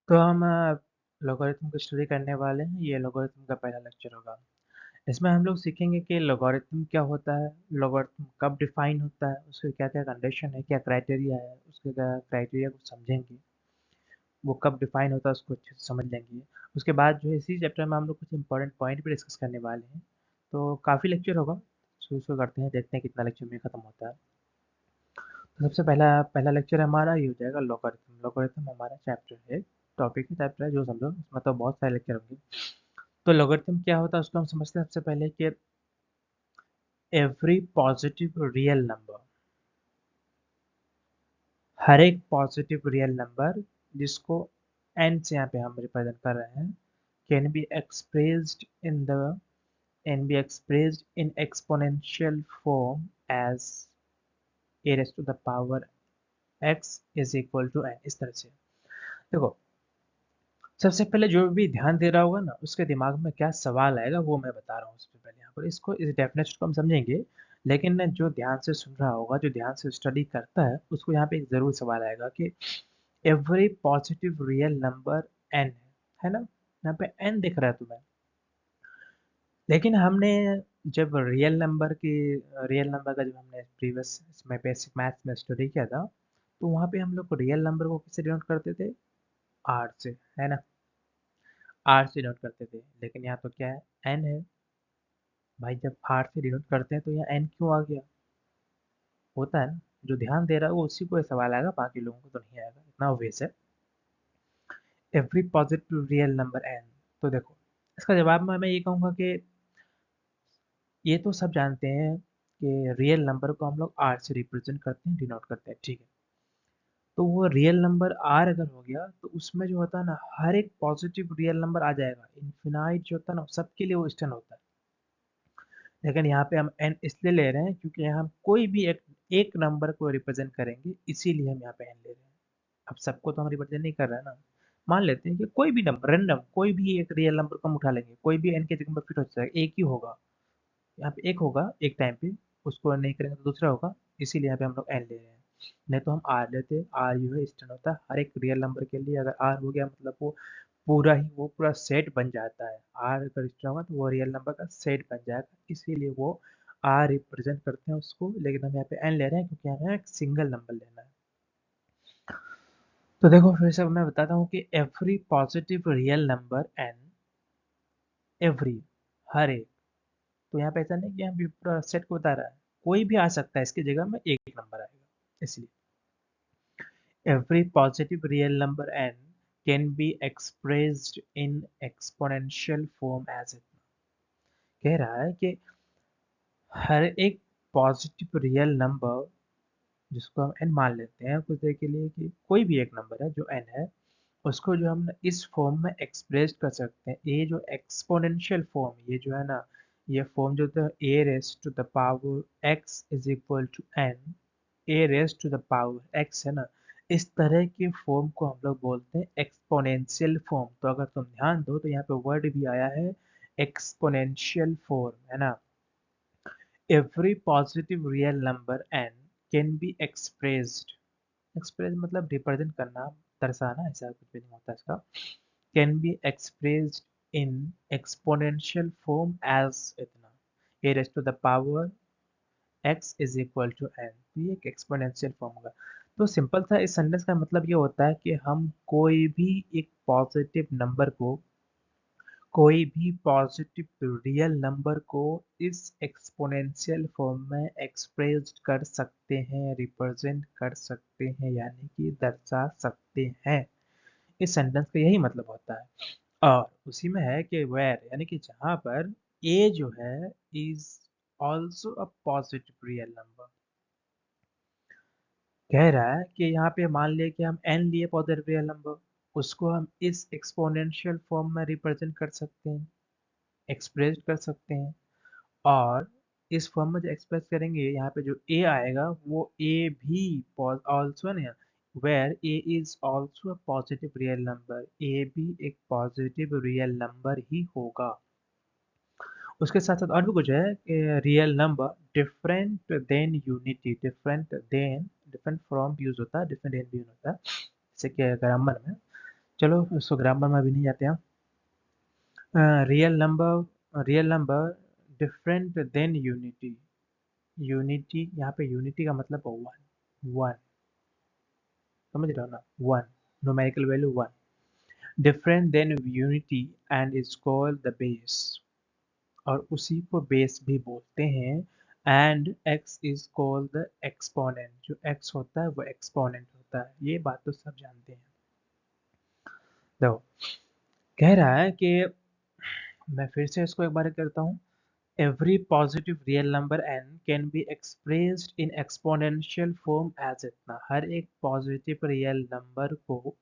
तो हम लॉगरिथम की स्टडी करने वाले हैं। ये लॉगरिथम का पहला लेक्चर होगा। इसमें हम लोग सीखेंगे कि लॉगरिथम क्या होता है, लॉगरिथम कब डिफाइन होता है, उसके क्या क्या कंडीशन है, क्या क्राइटेरिया है, उसके क्या क्राइटेरिया को समझेंगे। वो कब डिफाइन होता है उसको अच्छे से समझ लेंगे। उसके बाद जो है इसी चैप्टर में हम लोग कुछ इंपॉर्टेंट पॉइंट भी डिस्कस करने वाले हैं। तो काफ़ी लेक्चर होगा। शुरू शुरू करते हैं, देखते हैं कितना लेक्चर में ख़त्म होता है। तो सबसे पहला पहला लेक्चर हमारा ये हो जाएगा लॉगरिथम। लॉगरिथम हमारा चैप्टर है, टॉपिक है, चैप्टर है जो समझो। इसमें तो बहुत सारे लेक्चर होंगे। तो लॉगरिथम क्या होता है उसको हम समझते हैं सबसे पहले कि एवरी पॉजिटिव रियल नंबर, हर एक पॉजिटिव रियल नंबर जिसको n से यहाँ पे हम रिप्रेजेंट कर रहे हैं, can be expressed in the and be expressed in exponential form as a raised to the power x is equal to n। इस तरह से देखो, सबसे पहले जो भी ध्यान दे रहा होगा ना उसके दिमाग में क्या सवाल आएगा वो मैं बता रहा हूँ। सबसे पहले यहाँ पर इसको, इस डेफिनेशन को हम समझेंगे, लेकिन जो ध्यान से सुन रहा होगा, जो ध्यान से स्टडी करता है, उसको यहाँ पे एक जरूर सवाल आएगा कि every positive real number n है ना। यहाँ पे n दिख रहा है तुम्हें, लेकिन हमने जब रियल नंबर का जब हमने प्रीवियस में बेसिक मैथ्स में स्टडी किया था, तो वहाँ पे हम लोग रियल नंबर को किससे डिनोट करते थे? आर से, है ना। आर से डिनोट करते थे, लेकिन यहाँ तो क्या है, एन है। भाई जब आर से डिनोट करते हैं तो यहाँ एन क्यों आ गया? होता है ना। जो ध्यान दे रहा है वो उसी को ये सवाल आएगा, बाकी लोगों को तो नहीं आएगा, इतना ऑब्वियस है। Every positive real number n. तो देखो, इसका जवाब में मैं ये कहूँगा कि ये तो सब जानते हैं कि रियल नंबर को हम लोग आर से रिप्रेजेंट करते हैं, डिनोट करते हैं, ठीक है। तो वो रियल नंबर आर अगर हो गया तो उसमें जो होता है ना, हर एक पॉजिटिव रियल नंबर आ जाएगा। इन्फिनाइट जो होता है ना, सबके लिए वो स्टैंड होता है। लेकिन यहाँ पे हम एन इसलिए ले रहे हैं क्योंकि यहाँ हम कोई भी एक नंबर को रिप्रेजेंट करेंगे, इसीलिए हम यहाँ पे एन ले रहे हैं। अब सबको तो हम रिप्रेजेंट नहीं कर रहे हैं ना। मान लेते हैं कि कोई भी नंबर, रैंडम कोई भी एक रियल नंबर को हम उठा लेंगे, कोई भी एन के जगह पर फिट हो जाएगा, एक ही होगा। यहाँ पे एक होगा एक टाइम पे, उसको नहीं करेंगे तो दूसरा होगा, इसीलिए यहाँ पे हम लोग एन ले रहे हैं। नहीं तो हम आर लेते, आर जो है स्टैंड होता है हर एक रियल नंबर के लिए। अगर आर हो गया मतलब वो पूरा सेट बन जाता है। आर अगर स्टैंड होगा तो वो रियल नंबर का सेट बन जाएगा, इसीलिए वो आर रिप्रेजेंट करते हैं उसको। लेकिन हम यहाँ पे एन ले रहे हैं क्योंकि हमें एक सिंगल नंबर लेना है। तो देखो फिर से मैं बताता हूँ कि every positive real number n, every, हर एक। तो यहाँ पे ऐसा नहीं कि हम पूरा सेट को बता रहा है, कोई भी आ सकता है इसकी जगह में, एक नंबर आएगा इसलिए। Every positive real number n can be expressed in exponential form as it. कह रहा है कि हर एक पॉजिटिव रियल नंबर जिसको हम n मान लेते हैं कुछ देर के लिए, कि कोई भी एक नंबर है जो n है, उसको जो हम इस फॉर्म में एक्सप्रेस कर सकते हैं। ये जो एक्सपोनेंशियल फॉर्म, ये जो है ना, ये फॉर्म जो होता है a raise to the power x is equal to n, a raise to the power x है ना, इस तरह के फॉर्म को हम लोग बोलते हैं एक्सपोनेंशियल फॉर्म। तो अगर तुम ध्यान दो तो यहाँ पे वर्ड भी आया है एक्सपोनेंशियल फॉर्म, है ना। Every positive real number n can be expressed, express मतलब रिप्रेजेंट करना, दर्शाना, ऐसा कुछ भी नहीं होता इसका। Can be expressed in exponential form as इतना, a raise to the power x is equal to n। तो ये एक एक्सपोनेंशियल फॉर्म होगा। तो सिंपल सा इस सेंटेंस का मतलब ये होता है कि हम कोई भी एक पॉजिटिव नंबर को, कोई भी पॉजिटिव रियल नंबर को इस एक्सपोनेंशियल फॉर्म में एक्सप्रेस कर सकते हैं, रिप्रेजेंट कर सकते हैं, यानी कि दर्शा सकते हैं। इस सेंटेंस का यही मतलब होता है। और उसी में है कि वेयर, यानी कि जहां पर ए जो है is also a positive real number. कह रहा है कि यहाँ पे मान लिया कि हम n लिए पॉजिटिव रियल नंबर, उसको हम इस एक्सपोनेंशियल फॉर्म में रिप्रेजेंट कर सकते हैं, एक्सप्रेस कर सकते हैं। और इस फॉर्म में जो एक्सप्रेस करेंगे, यहाँ पे जो a आएगा वो a भी ऑल्सो ना, where a is also a positive real number, a भी एक पॉजिटिव रियल नंबर ही होगा। उसके साथ साथ और भी कुछ है कि real number different than unity, different from use होता है, डिफरेंट देन भी यूज होता है, जैसे कि ग्रामर में चलो उसको ग्रामर में अभी नहीं जाते हैं। Real number different than unity. Unity, यहाँ पे यूनिटी का मतलब वन। वन, समझ रहे हो ना, one, numerical value one, different than unity and is called the base, और उसी को बेस भी बोलते हैं। And x is called the exponent, जो एक्स होता है वो एक्सपोनेंट होता है, ये बात तो सब जानते हैं। देखो, कह रहा है कि, मैं फिर से इसको एक बार करता हूँ। Every positive real number n can be expressed in exponential form as इतना। हर एक पॉजिटिव रियल नंबर को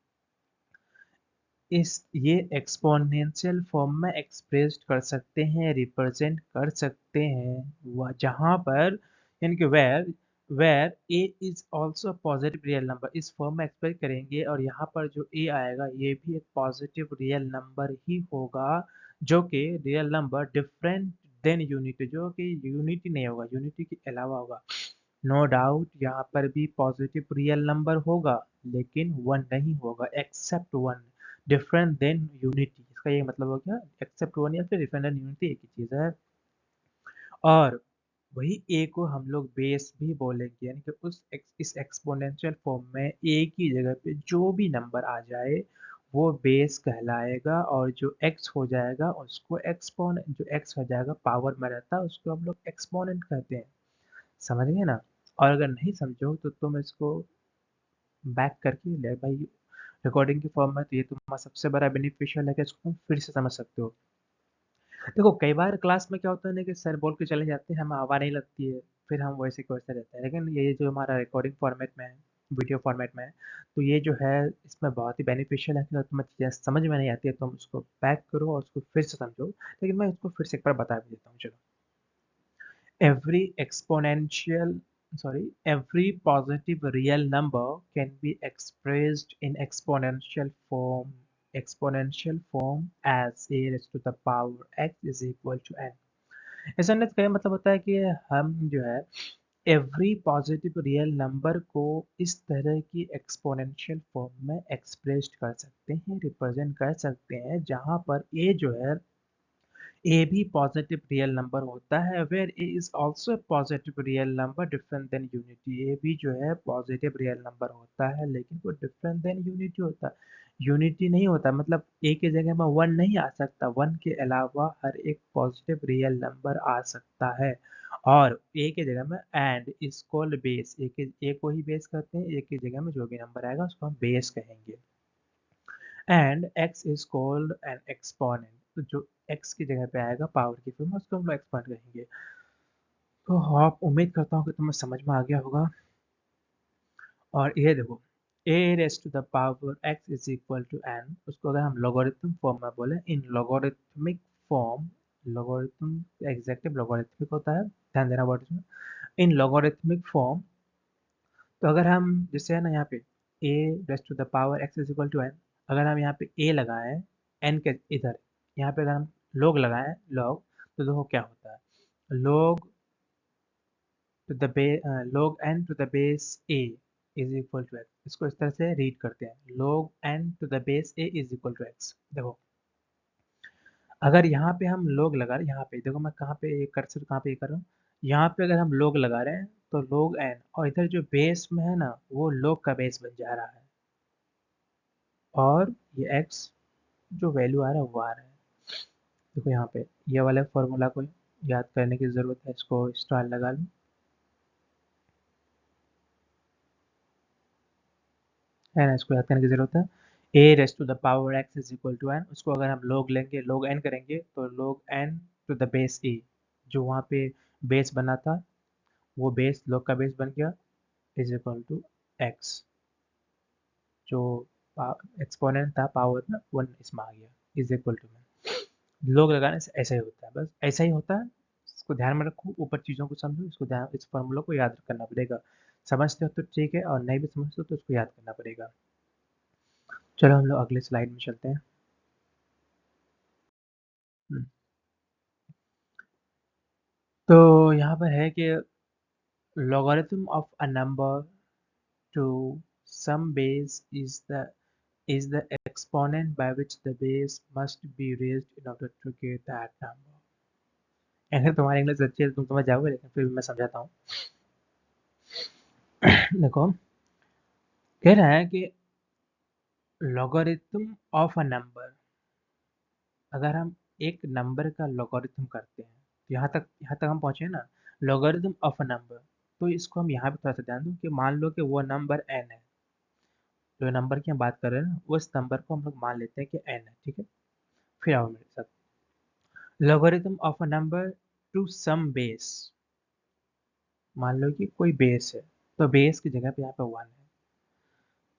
इस ये एक्सपोनेंशियल फॉर्म में एक्सप्रेस्ड कर सकते हैं, रिप्रेजेंट कर सकते हैं, वह जहां पर, यानी कि where a is also positive real number, इस फॉर्म में एक्सप्रेस करेंगे, और यहाँ पर जो ए आएगा ये भी एक पॉजिटिव रियल नंबर ही होगा, जो कि real number different than unity, जो कि यूनिटी नहीं होगा, यूनिटी के अलावा होगा। नो डाउट यहाँ पर भी पॉजिटिव रियल नंबर होगा, लेकिन वन नहीं होगा, except one, different than unity. इसका ये मतलब हो गया, एक्सेप्ट वन या फिर डिफरेंट देन यूनिटी एक ही चीज है। और वही ए को हम लोग बेस भी बोलेंगे, यानी कि इस एक्सपोनेंशियल फॉर्म में ए की जगह पे जो भी नंबर आ जाए वो बेस कहलाएगा, और जो एक्स हो जाएगा उसको एक्सपोनेंट, जो एक्स हो जाएगा पावर में रहता है उसको हम लोग एक्सपोनेंट कहते हैं। समझ गए ना। और अगर नहीं समझो तो तुम इसको बैक करके ले भाई, रिकॉर्डिंग की फॉर्म में, तो ये तुम्हारा सबसे बड़ा बेनिफिशियल है कि इसको तुम फिर से समझ सकते हो। देखो कई बार क्लास में क्या होता है ना कि सर बोल के चले जाते हैं, हमें हवा नहीं लगती है, फिर हम वैसे के वैसे रहते हैं, लेकिन ये जो हमारा रिकॉर्डिंग फॉर्मेट में है, वीडियो फॉर्मेट में है, तो ये जो है इसमें बहुत ही बेनिफिशियल है कि अगर तुम्हें चीज़ें समझ में नहीं आती है तो तुम उसको बैक करो और उसको फिर से समझो। लेकिन मैं इसको फिर से एक बार बता भी देता हूँ, चलो। Every exponential, every positive real number can be expressed in exponential form as a raised to the power x is equal to n। ऐसा नहीं, का मतलब होता है कि हम जो है एवरी पॉजिटिव रियल नंबर को इस तरह की एक्सपोनेंशियल फॉर्म में एक्सप्रेस्ड कर सकते हैं, रिप्रेजेंट कर सकते हैं, जहां पर ए जो है ए भी पॉजिटिव रियल नंबर होता है, where a is also positive real number different than unity. A भी जो है पॉजिटिव रियल नंबर होता है, लेकिन वो डिफरेंट देन यूनिटी होता है, यूनिटी नहीं होता, मतलब ए की जगह में वन नहीं आ सकता, वन के अलावा हर एक पॉजिटिव रियल नंबर आ सकता है। और ए की जगह में एंड इज कॉल्ड बेस, ए को ही बेस कहते हैं, ए की जगह में जो भी नंबर आएगा उसको हम बेस कहेंगे। And x is called an exponent, तो जो एक्स की जगह पे आएगा पावर की फॉर्म में उसको हम लोग एक्सपोनेंट कहेंगे। तो आप, उम्मीद करता हूँ कि तुम्हें समझ में आ गया होगा। और ये देखो, a raise to the power x is equal to n, उसको अगर हम लॉगरिथम फॉर्म में बोले, in logarithmic form, logarithm exactly logarithmic होता है, ध्यान देना वर्ड में, इन लॉगरिथमिक फॉर्म। तो अगर हम, जैसे है ना यहाँ पे a raise to the power x is equal to n, अगर हम यहाँ पे a लगाए n के इधर, यहाँ पे अगर हम log लगाए log, तो देखो क्या होता है, log to the log n to the base a is equal to x। इसको इस तरह से रीड करते हैं, log n to the base a is equal to x। देखो अगर यहाँ पे हम log लगा रहे हैं, यहाँ पे देखो मैं कहाँ पे ये कर्सर कहाँ पे ये कर रहा हूँ, यहाँ पे अगर हम log लगा रहे हैं तो log n, और इधर जो बेस में है ना वो log का बेस बन जा रहा है, और ये x जो वैल्यू आ रहा है वो आ रहा है। देखो यहाँ पे ये वाले फॉर्मूला को याद करने की ज़रूरत है, इसको स्टार लगा लो, है ना, इसको याद करने की ज़रूरत है। A raise to the power x is equal to n, उसको अगर हम लोग लेंगे, लोग एन करेंगे, तो लोग एन टू द बेस ए, जो वहाँ पे बेस बना था वो बेस लोग का बेस बन गया, इज इक्वल टू एक्स, जो एक्सपोनेंट था पावर में वन इसमें आ गया, इज इक्वल टू में। लोग लगाने से ऐसा ही होता है, बस ऐसा ही होता है। इसको ध्यान में रखो, ऊपर चीज़ों को समझो, इसको ध्यान, इस फॉर्मूला को याद करना पड़ेगा। समझते हो तो ठीक है, और नहीं भी समझते हो तो इसको याद करना पड़ेगा। चलो हम लोग अगले स्लाइड में चलते हैं। हम्म, तो यहाँ पर है कि logarithm of a number to some base is the is the exponent by which the base must be raised in order to get that number. अगर तुम्हारी इंग्लिश अच्छी है तो तुम समझ जाओगे, लेकिन फिर भी मैं समझाता हूँ। देखो, कह रहा है कि लॉगरिथम ऑफ अ नंबर, अगर हम एक नंबर का लॉगरिथम करते हैं, तो यहाँ तक हम पहुंचे ना, लॉगरिथम ऑफ अ नंबर। तो इसको हम यहाँ पे थोड़ा सा ध्यान दूं कि मान लो कि वो नंबर n है, जो नंबर की हम बात कर रहे हैं ना, उस नंबर को हम लोग मान लेते हैं कि n है, ठीक है। फिर आओ मेरे साथ, logarithm of a number to some base. मान लो कि कोई बेस है, तो बेस की जगह पे यहाँ पे 1 है।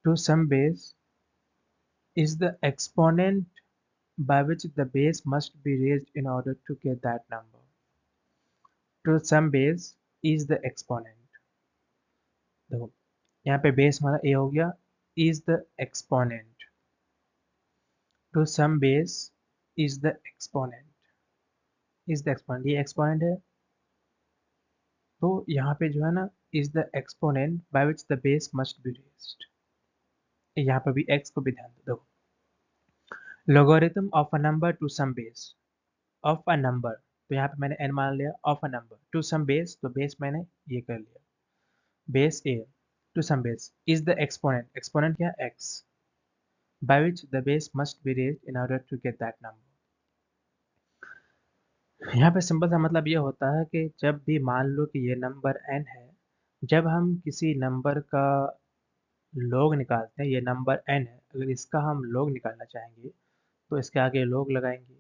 To some base is the exponent by which the base must be raised in order to get that number. To some base is the exponent. देखो, यहाँ पे बेस हमारा a हो गया, is the exponent. To some base is the exponent. is the exponent, ये exponent है, तो यहाँ पे जो है ना, is the exponent by which the base must be raised. यहाँ पे भी x को भी ध्यान दो। logarithm of a number to some base of a number, तो यहाँ पे मैंने n मान लिया, of a number to some base, तो base मैंने ये कर लिया, base a to some base is the exponent क्या है, x, by which the base must be raised in order to get that number. यहाँ पे सिंपल सा मतलब ये होता है कि जब भी मान लो कि ये नंबर n है, जब हम किसी नंबर का log निकालते हैं, ये नंबर n है, अगर इसका हम log निकालना चाहेंगे तो इसके आगे log लगाएंगे।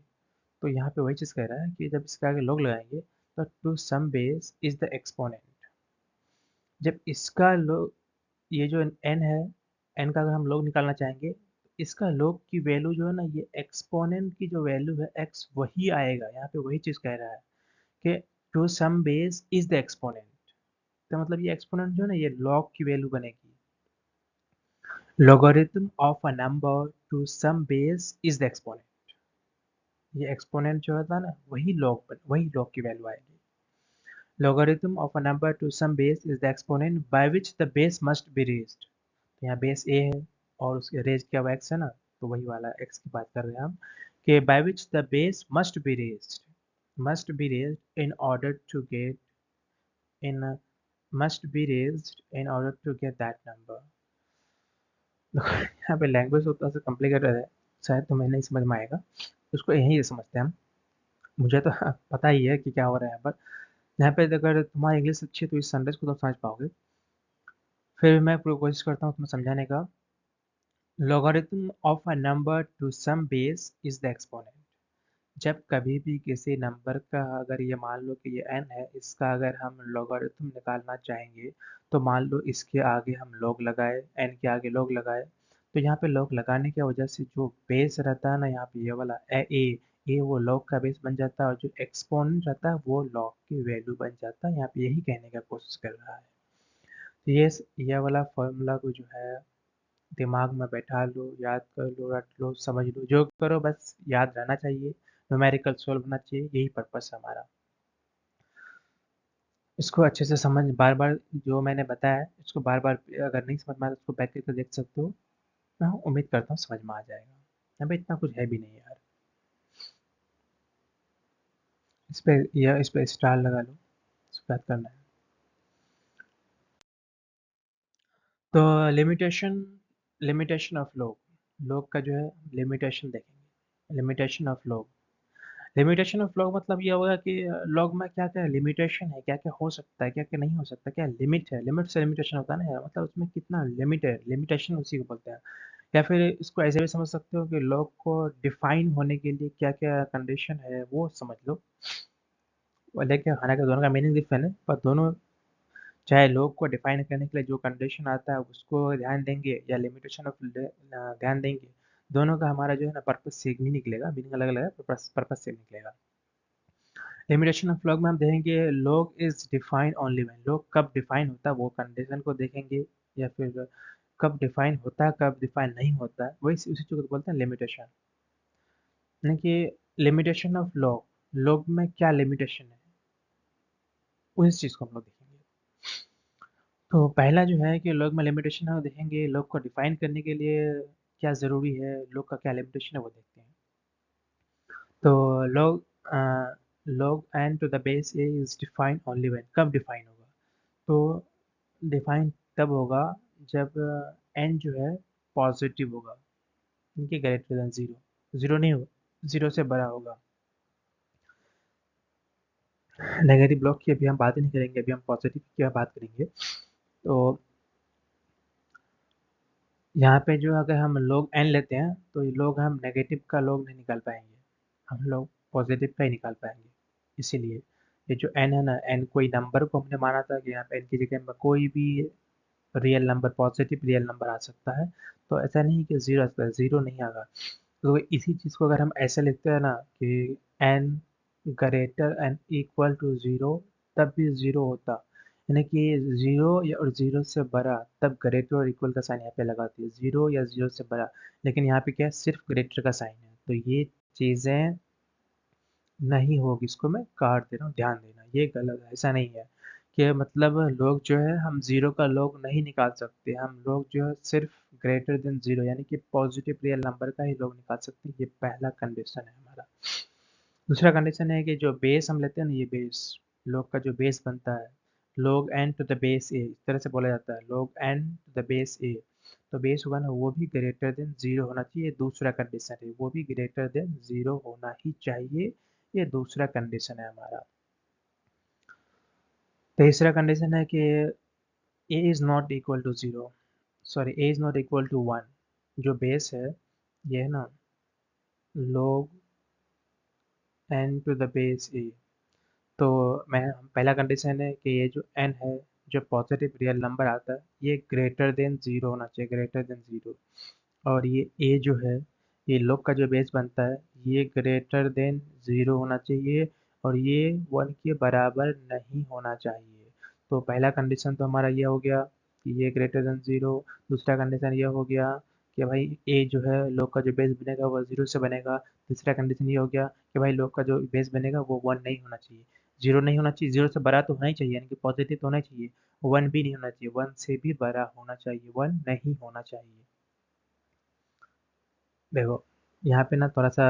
तो यहाँ पे वही चीज़ कह रहा है कि जब इसके आगे log लगाएंगे तो to some base is the exponent. जब इसका log, ये जो n है, n का अगर हम log निकालना चाहेंगे, इसका log की वैल्यू जो है ना, ये एक्सपोनेंट की जो वैल्यू है x, वही आएगा। यहाँ पे वही चीज़ कह रहा है कि to some base is the exponent, तो मतलब ये एक्सपोनेंट जो है ना, ये log की वैल्यू बनेगी। logarithm of a number to some base is the exponent, ये एक्सपोनेंट जो होता है ना, वही log की वैल्यू आएगी। logarithm of a number to some base is the exponent by which the base must be raised। तो यहाँ बेस a है और उसके रेज क्या हुआ x है ना, तो वही वाला x की बात कर रहे हैं हम कि by which the base must be raised in order to get in must be raised in order to get that number। यहाँ पे लैंग्वेज थोड़ा सा कॉम्प्लिकेटेड है, शायद तुम्हें नहीं समझ में आएगा, उसको यहीं से समझते हैं हम। मुझे तो पता ही है कि क्या हो रहा है, पर यहाँ पे अगर तुम्हारी इंग्लिश अच्छी है तो इस सेंटेंस को तो समझ पाओगे। फिर मैं पूरी कोशिश करता हूँ तुम्हें समझाने का। logarithm of a number to some base is the exponent। जब कभी भी किसी नंबर का, अगर ये मान लो कि ये n है, इसका अगर हम logarithm निकालना चाहेंगे, तो मान लो इसके आगे हम log लगाए, n के आगे log लगाए, तो यहाँ पे log लगाने की वजह से जो बेस रहता है ना, यहाँ पे ये वाला a वो log का बेस बन जाता है, और जो एक्सपोनेंट रहता है वो log की वैल्यू बन जाता है। यहाँ पे यही कहने का कोशिश कर रहा है। तो ये वाला फॉर्मूला को जो है दिमाग में बैठा लो, याद कर लो, रट लो, समझ लो, जो करो बस याद रहना चाहिए, न्यूमेरिकल सॉल्व होना चाहिए, यही पर्पस है हमारा। इसको अच्छे से समझ, बार बार जो मैंने बताया है इसको बार बार, अगर नहीं समझ में आया तो उसको बैक करके देख सकते हो। मैं उम्मीद करता हूँ समझ में आ जाएगा। अभी इतना कुछ है भी नहीं यार। इस पे स्टार लगा लो, इसको याद करना है। तो लिमिटेशन ऑफ लोग का जो है लिमिटेशन देखेंगे, लिमिटेशन ऑफ लोग। लिमिटेशन ऑफ लॉग मतलब ये होगा कि लॉग में क्या क्या लिमिटेशन है, क्या क्या हो सकता है, क्या क्या नहीं हो सकता, क्या लिमिट है, लिमिट से लिमिटेशन होता है ना यार, मतलब उसमें कितना लिमिट है, लिमिटेशन उसी को बोलते हैं। या फिर इसको ऐसे भी समझ सकते हो कि लॉग को डिफाइन होने के लिए क्या क्या कंडीशन है वो समझ लो। लेकिन हालांकि दोनों का मीनिंग डिफरेंट है, पर दोनों, चाहे लॉग को डिफाइन करने के लिए जो कंडीशन आता है उसको ध्यान देंगे या लिमिटेशन ऑफ ध्यान देंगे, दोनों का हमारा जो है ना पर्पस सेम ही निकलेगा, मीनिंग अलग अलग है, पर्पस सेम निकलेगा। लिमिटेशन ऑफ लॉग में हम देखेंगे log is define only when, log कब डिफाइन होता है वो कंडीशन को देखेंगे, या फिर कब डिफाइन होता है कब डिफाइन नहीं होता है, वही उसी चीज़ को बोलते हैं लिमिटेशन। यानी कि लिमिटेशन ऑफ लॉग, लॉग में क्या लिमिटेशन है उस चीज़ को हम लोग देखेंगे। तो पहला जो है कि लॉग में लिमिटेशन है, देखेंगे लॉग को डिफाइन करने के लिए क्या ज़रूरी है, log का क्या लिमिटेशन है वो देखते हैं। तो log n to the base a is defined only when, कब डिफाइन होगा? तो डिफाइन तब होगा जब n जो है पॉजिटिव होगा, इनके ग्रेटर देन ज़ीरो, ज़ीरो नहीं होगा, ज़ीरो से बड़ा होगा। नेगेटिव ब्लॉक की अभी हम बात ही नहीं करेंगे, अभी हम पॉजिटिव की बात करेंगे। तो यहाँ पे जो अगर हम log n लेते हैं तो ये log हम नेगेटिव का log नहीं निकाल पाएंगे, हम लोग पॉजिटिव का ही निकाल पाएंगे। इसीलिए ये जो n है ना, n कोई नंबर को हमने माना था कि यहाँ पे n की जगह में कोई भी real number, positive real number आ सकता है। तो ऐसा नहीं कि ज़ीरो आ सकता है, ज़ीरो नहीं आएगा। तो इसी चीज़ को अगर हम ऐसे लिखते हैं ना कि n greater and equal to zero, तब भी ज़ीरो होता, यानी कि ज़ीरो या और ज़ीरो से बड़ा, तब ग्रेटर और इक्वल का साइन यहाँ पे लगाती है, ज़ीरो या ज़ीरो से बड़ा। लेकिन यहाँ पे क्या है, सिर्फ ग्रेटर का साइन है। तो ये चीज़ें नहीं होगी, इसको मैं काट दे रहा हूँ, ध्यान देना, ये गलत है, ऐसा नहीं है कि मतलब लोग जो है हम ज़ीरो का लोग नहीं निकाल सकते, हम लोग जो है सिर्फ ग्रेटर देन ज़ीरो यानी कि पॉजिटिव रियल नंबर का ही लोग निकाल सकते हैं। ये पहला कंडीशन है हमारा। दूसरा कंडीशन है कि जो बेस हम लेते हैं ना, ये बेस लोग का जो बेस बनता है, log n to the base a, इस तरह से बोला जाता है, log n to the base a. तो बेस होगा ना, वो भी ग्रेटर देन ज़ीरो होना चाहिए, दूसरा कंडीशन है, वो भी ग्रेटर देन ज़ीरो होना ही चाहिए, ये दूसरा कंडीशन है हमारा। तीसरा कंडीशन है कि a is not equal to zero, sorry a is not equal to one. जो बेस है ये है ना log n to the base a. तो मैं पहला कंडीशन है कि ये जो n है, जो पॉजिटिव रियल नंबर आता है, ये ग्रेटर देन ज़ीरो होना चाहिए, ग्रेटर देन ज़ीरो। और ये a जो है, ये log का जो बेस बनता है, ये ग्रेटर देन ज़ीरो होना चाहिए और ये वन के बराबर नहीं होना चाहिए। तो पहला कंडीशन तो हमारा ये हो गया कि ये ग्रेटर देन ज़ीरो। दूसरा कंडीशन ये हो गया कि भाई a जो है log का जो बेस बनेगा वो ज़ीरो से बनेगा। तीसरा कंडीशन ये हो गया कि भाई log का जो बेस बनेगा वो वन नहीं होना चाहिए, ज़ीरो नहीं होना चाहिए, ज़ीरो से बड़ा तो होना ही चाहिए, यानी कि पॉजिटिव तो होना ही चाहिए। वन भी नहीं होना चाहिए, वन से भी बड़ा होना चाहिए, वन नहीं होना चाहिए। देखो यहाँ पे ना थोड़ा सा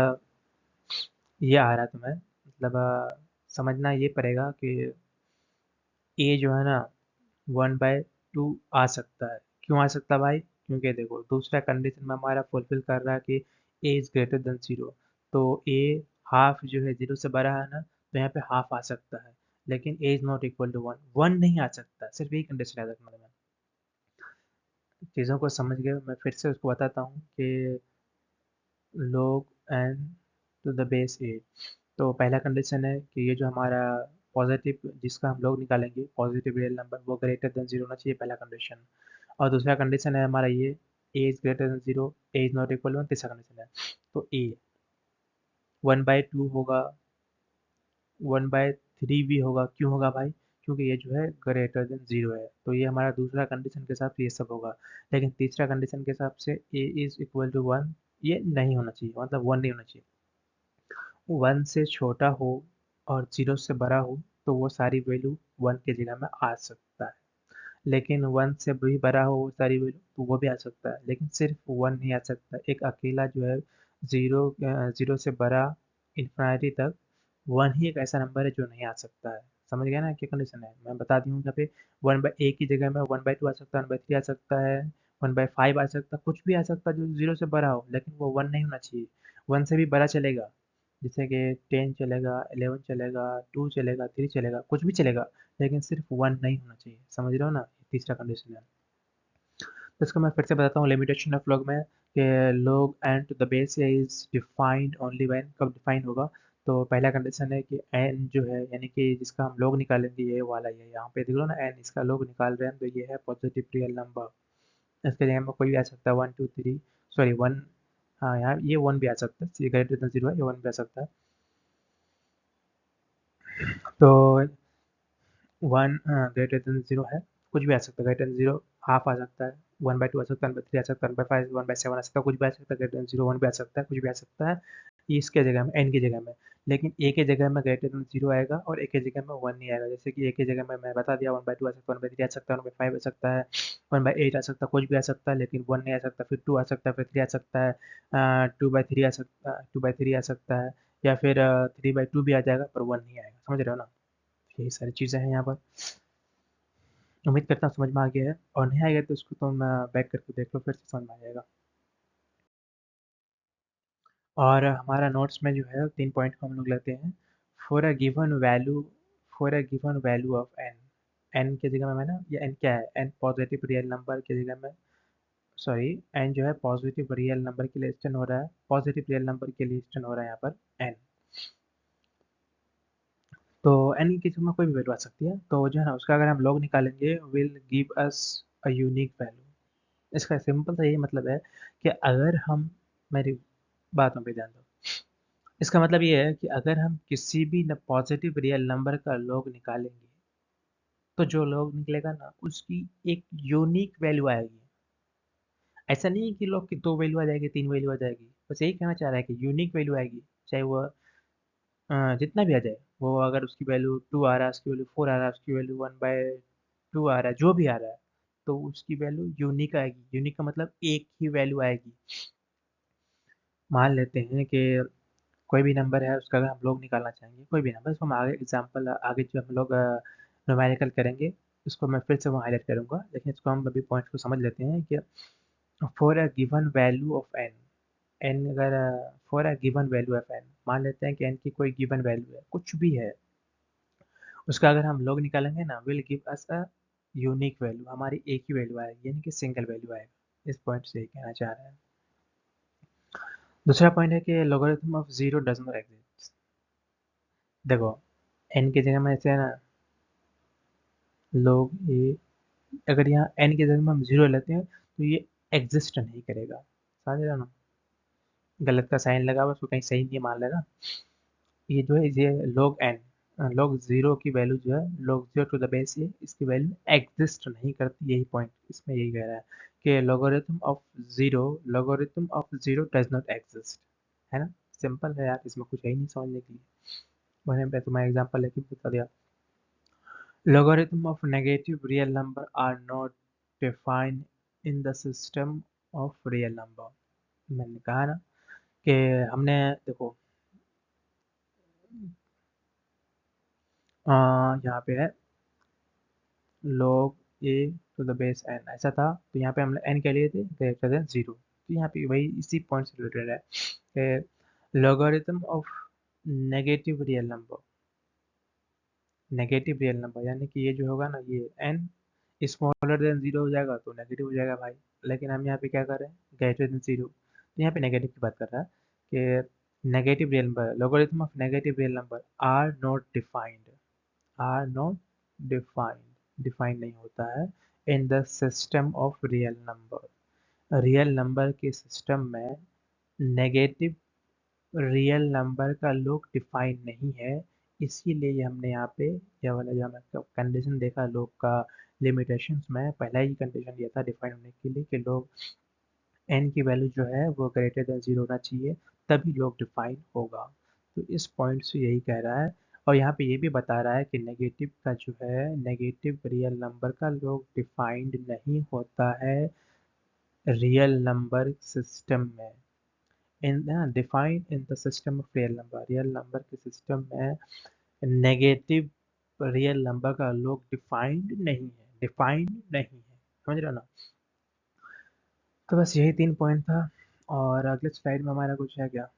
ये आ रहा है तुम्हें, मतलब समझना ये पड़ेगा कि ए जो है ना 1/2 आ सकता है। क्यों आ सकता है भाई? क्योंकि देखो दूसरा कंडीशन में हमारा फुलफिल कर रहा है कि A is greater than zero. तो ए हाफ जो है ज़ीरो से बड़ा है ना, तो यहाँ पे हाफ आ सकता है। लेकिन a is not equal to one, one नहीं आ सकता, सिर्फ यही कंडीशन याद रखना है। चीज़ों को समझ गए, मैं फिर से उसको बताता हूँ कि log n to the base a. तो पहला कंडीशन है कि ये जो हमारा पॉजिटिव जिसका हम लोग निकालेंगे, पॉजिटिव रियल नंबर, वो ग्रेटर देन ज़ीरो होना चाहिए, पहला कंडीशन। और दूसरा कंडीशन है हमारा ये A is greater than zero, A is not equal one, तीसरा कंडीशन है। तो ए 1/2 होगा, 1/3 भी होगा। क्यों होगा भाई? क्योंकि ये जो है ग्रेटर देन ज़ीरो है। तो ये हमारा दूसरा कंडीशन के हिसाब से ये सब होगा। लेकिन तीसरा कंडीशन के हिसाब से a is equal to one, ये नहीं होना चाहिए, मतलब वन नहीं होना चाहिए। वन से छोटा हो और ज़ीरो से बड़ा हो तो वो सारी वैल्यू वन की जगह में आ सकता है। लेकिन वन से भी बड़ा हो वो सारी वैल्यू तो वो भी आ सकता है, लेकिन सिर्फ वन नहीं आ सकता। एक अकेला जो है ज़ीरो से बड़ा इन्फिनिटी तक, वन ही एक ऐसा नंबर है जो नहीं आ सकता है। समझ गया ना क्या कंडीशन है? मैं बता दी हूँ यहाँ पे, 1/a की जगह में 1/2 आ सकता है, 1/3 आ सकता है, 1/5 आ सकता है, कुछ भी आ सकता है जो ज़ीरो से बड़ा हो, लेकिन वो वन नहीं होना चाहिए। वन से भी बड़ा चलेगा, जैसे कि 10 चलेगा, 11 चलेगा, 2 चलेगा, 3 चलेगा, कुछ भी चलेगा, लेकिन सिर्फ वन नहीं होना चाहिए। समझ रहे हो ना? तीसरा कंडीशन है। तो इसको मैं फिर से बताता हूँ लिमिटेशन ऑफ log में कि log n to the base is defined only when, कब डिफाइन होगा? तो पहला कंडीशन है कि n जो है, यानी कि जिसका हम log निकालेंगे, ये वाला ही है, यहाँ पे देख लो ना, n इसका log निकाल रहे हैं, तो ये है पॉजिटिव रियल नंबर। इसके जगह में कोई भी आ सकता है, one two three, sorry one, हाँ यहाँ ये वन भी आ सकता है, ये ग्रेटर देन जीरो है, ये वन भी आ सकता है। तो वन ग्रेटर देन जीरो है, कुछ भी आ सकता है, ग्रेटर देन जीरो हाफ आ सकता है, 1/2 आ सकता है, 1/3 आ सकता है, 1/5, 1/7 आ सकता है, कुछ भी आ सकता है, ग्रेटर देन 0 1 भी आ सकता है, कुछ भी आ सकता है इसके जगह में, n की जगह में। लेकिन a के जगह में ग्रेटर देन 0 आएगा और a के जगह में 1 नहीं आएगा। जैसे कि a के जगह में मैं बता दिया 1/2 आ सकता है, 1/3 आ सकता है, 1/5 आ सकता है, 1/8 आ सकता है, कुछ भी आ सकता है, लेकिन 1 नहीं आ सकता। फिर 2 आ सकता है, फिर 3 आ सकता है, 2/3 आ सकता है, 2/3 आ सकता है, या फिर 3/2 भी आ जाएगा, पर 1 नहीं आएगा। समझ रहे हो ना? यही सारी चीज़ें हैं यहाँ पर। उम्मीद करता हूँ समझ में आ गया है, और नहीं आएगा तो उसको तुम बैक करके देख लो, फिर से समझ में आ जाएगा। और हमारा नोट्स में जो है 3 पॉइंट को हम लोग लेते हैं। For a given value for a given value of n, n की जगह में मैं ना, ये एन क्या है, एन पॉजिटिव रियल नंबर की जगह में, सॉरी, एन जो है पॉजिटिव रियल नंबर के लिए स्टैंड हो रहा है, पॉजिटिव रियल नंबर के लिए स्टैंड हो रहा है यहाँ पर एन। तो एन की जगह में कोई भी वैल्यू आ सकती है, तो जो है ना उसका अगर हम लॉग निकालेंगे will give us a unique value. इसका सिंपल सा यही मतलब है कि अगर हम, मेरी बातों पे ध्यान दो, इसका मतलब ये है कि अगर हम किसी भी पॉजिटिव रियल नंबर का लॉग निकालेंगे, तो जो लॉग निकलेगा ना उसकी एक यूनिक वैल्यू आएगी। ऐसा नहीं है कि लॉग की 2 वैल्यू आ जाएगी, 3 वैल्यू आ जाएगी, बस यही कहना चाह रहा है कि यूनिक वैल्यू आएगी। चाहे वो जितना भी आ जाए, वो अगर उसकी वैल्यू 2 आ रहा है, उसकी वैल्यू 4 आ रहा है, उसकी वैल्यू 1/2 आ रहा है, जो भी आ रहा है, तो उसकी वैल्यू यूनिक आएगी। यूनिक का मतलब एक ही वैल्यू आएगी। मान लेते हैं कि कोई भी नंबर है, उसका अगर हम लोग निकालना चाहेंगे, कोई भी नंबर, इसको हम आगे एग्जाम्पल आगे जो हम लोग न्यूमेरिकल करेंगे, उसको मैं फिर से वो हाईलाइट करूंगा, लेकिन इसको हम अभी पॉइंट को समझ लेते हैं कि for a given value of n, n अगर for a given value of n, मान लेते हैं कि एन की कोई गिवन वैल्यू है, कुछ भी है, उसका अगर हम लोग निकालेंगे ना, will give us a unique value, हमारी एक ही वैल्यू आएगी, यानी कि सिंगल वैल्यू आएगा। इस पॉइंट से ये कहना चाह रहा है। दूसरा पॉइंट है कि logarithm of zero does not exist. देखो, एन की जगह में ऐसे है ना, लोग ये, अगर यहाँ एन की जगह में हम जीरो लेते हैं तो ये एग्जिस्ट नहीं करेगा। समझ रहे हो ना? गलत का साइन लगा हुआ, उसको कहीं सही नहीं मान लेना। ये जो है ये log n, log जीरो की वैल्यू जो है, log zero to the base ये, इसकी वैल्यू एग्जिस्ट नहीं करती। यही पॉइंट इसमें यही कह रहा है कि logarithm of zero does not exist. है ना? सिंपल है यार, इसमें कुछ है ही नहीं समझने के लिए। मैंने तुम्हारा एग्जांपल लेके बता दिया। Logarithm of negative real number are not defined in the system of real number. मैंने कहा ना कि हमने, देखो, यहाँ पे है log a to the base n, ऐसा था। तो यहाँ पे हमने n क्या लिए थे, ग्रेटर देन 0। तो यहाँ पे वही इसी पॉइंट से रिलेटेड है कि logarithm of negative real number, negative real number यानी कि ये जो होगा ना, ये n स्मॉलर देन 0 हो जाएगा तो नेगेटिव हो जाएगा भाई। लेकिन हम यहाँ पे क्या कर रहे हैं, ग्रेटर देन 0, तो यहाँ पे नेगेटिव की बात कर रहा है कि negative real number, logarithm of negative real number are not defined, define नहीं होता है in the system of real number. Real number के सिस्टम में नेगेटिव रियल नंबर का लोग डिफाइन नहीं है। इसीलिए हमने यहाँ पे यह वाला जो हमें कंडीशन देखा लोग का, लिमिटेशंस में पहला ही कंडीशन दिया था डिफाइन होने के लिए कि लोग एन की वैल्यू जो है वो ग्रेटर देन 0 होना चाहिए, तभी लोग डिफाइन होगा। तो इस पॉइंट से यही कह रहा है। और यहाँ पे ये भी बता रहा है कि नेगेटिव का जो है, नेगेटिव रियल नंबर का लोग डिफाइंड नहीं होता है रियल नंबर सिस्टम में। In defined in the system of real number, real number के सिस्टम में नेगेटिव रियल नंबर का लोग डिफाइंड नहीं है, डिफाइंड नहीं है। समझ रहे हो ना? तो बस यही 3 पॉइंट था। और अगले स्लाइड में हमारा कुछ है क्या?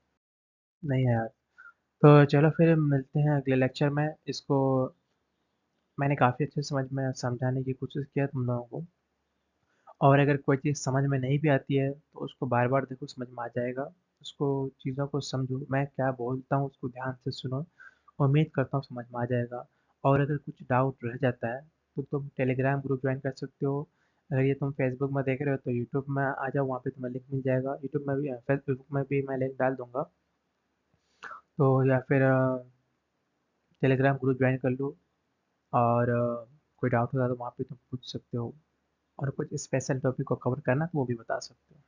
नहीं है यार। तो चलो फिर मिलते हैं अगले लेक्चर में। इसको मैंने काफ़ी अच्छे से समझ में समझाने की कोशिश किया तुम लोगों को, और अगर कोई चीज़ समझ में नहीं भी आती है तो उसको बार बार देखो, समझ में आ जाएगा। उसको, चीज़ों को समझो, मैं क्या बोलता हूँ उसको ध्यान से सुनो। उम्मीद करता हूँ समझ में आ जाएगा। और अगर कुछ डाउट रह जाता है तो तुम टेलीग्राम ग्रुप ज्वाइन कर सकते हो। अगर ये तुम फेसबुक में देख रहे हो तो यूट्यूब में आ जाओ, वहाँ पे तुम्हें लिंक मिल जाएगा। यूट्यूब में भी, फेसबुक में भी मैं लिंक डाल दूंगा। तो या फिर टेलीग्राम ग्रुप ज्वाइन कर लो, और कोई डाउट होगा तो वहाँ पे तुम पूछ सकते हो। और कुछ स्पेशल टॉपिक को कवर करना तो वो भी बता सकते हो।